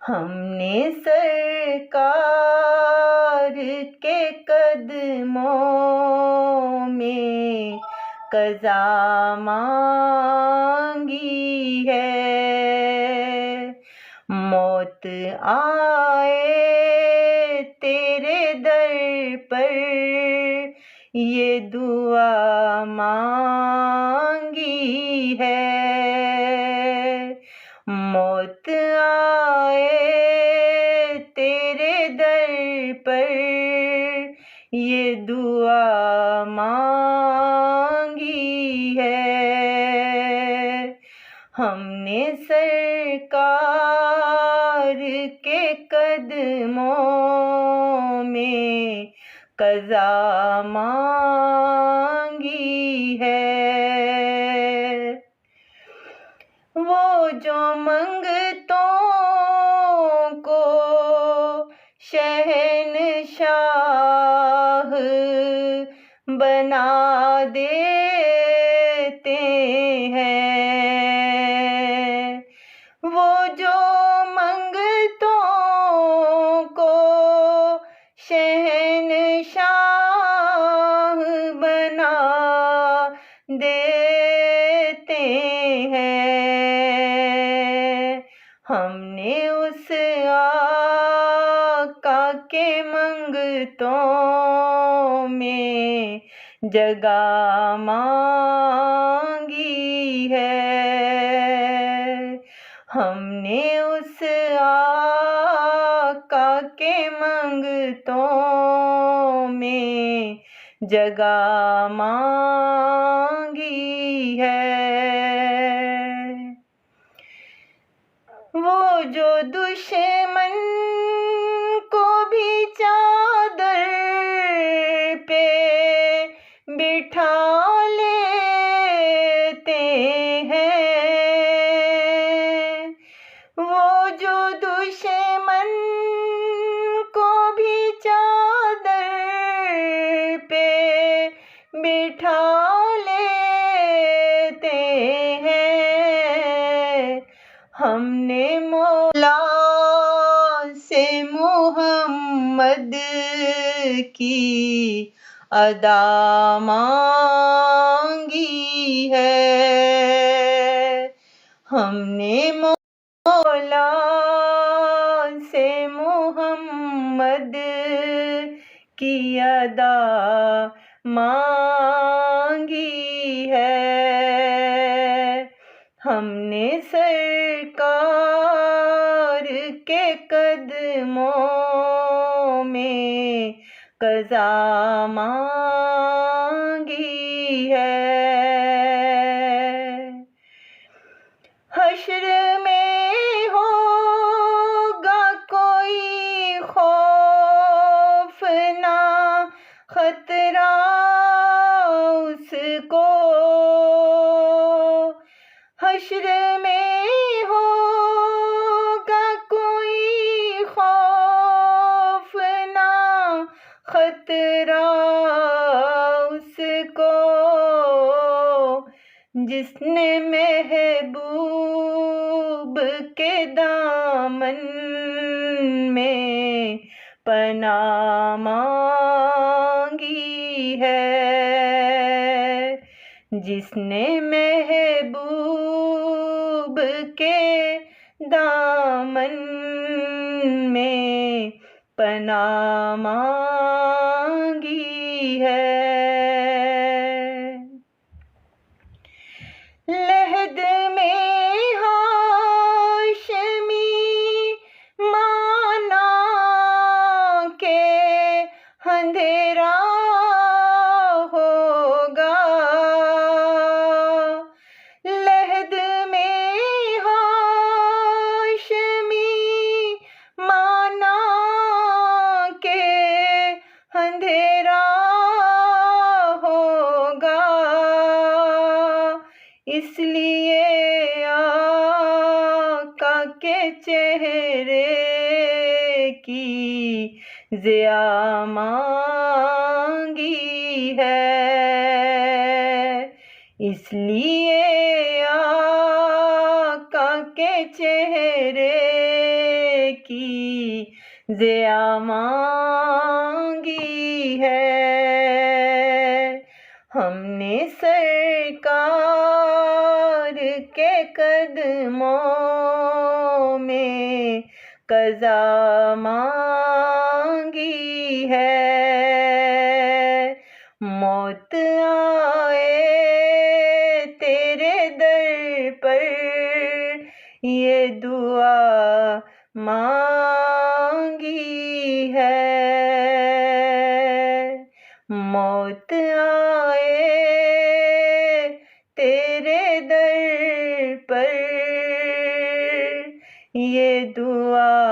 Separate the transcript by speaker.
Speaker 1: ہم نے سرکار کے قدموں میں قضا مانگی ہے، موت آئے تیرے در پر یہ دعا مانگی ہے، موت آئے تیرے در پر یہ دعا مانگی ہے، ہم نے سرکار کے قدموں میں قضا مانگی ہے، وہ جو منگتوں کو شہنشاہ بنا دیتے ہیں، وہ جو منگتوں کو شہنشاہ بنا دیتے ہیں، ہم نے اس آقا کے منگتوں میں جگہ مانگی ہے، ہم نے اس آقا کے منگتوں میں جگہ مانگی ہے، وہ جو دشمن کو بھی چادر پہ بٹھا لیتے ہیں، وہ جو دشمن کو بھی چادر پہ بٹھا لیتے ہیں، ہم نے مولا سے محمد کی ادا مانگی ہے، ہم نے مولا سے محمد کی ادا مانگی ہے، ہم نے سرکار کے قدموں میں قضا مانگی ہے، حشر میں ہوگا کوئی خوف نہ خطرہ اس کو، حشر میں ہوگا کوئی خوف نہ خطرہ اس کو، جس نے محبوب کے دامن میں پناہ مانگی ہے، جس نے محبوب کے دامن میں پناہ مانگی ہے، لحد میں ہاشمی مانا کے اندھیرا ہوگا، لحد میں ہاشمی مانا کے اندھیرا ہوگا، اس لیے آقا کے چہرے کی ضیاء مانگی ہے، اس لیے آقا کے چہرے کی ضیا مانگی ہے، ہم نے سرکار کے قدموں میں قضا مانگی ہے، موت آئے تیرے در پر یہ دعا مانگی ہے، موت آئے تیرے در پر یہ دعا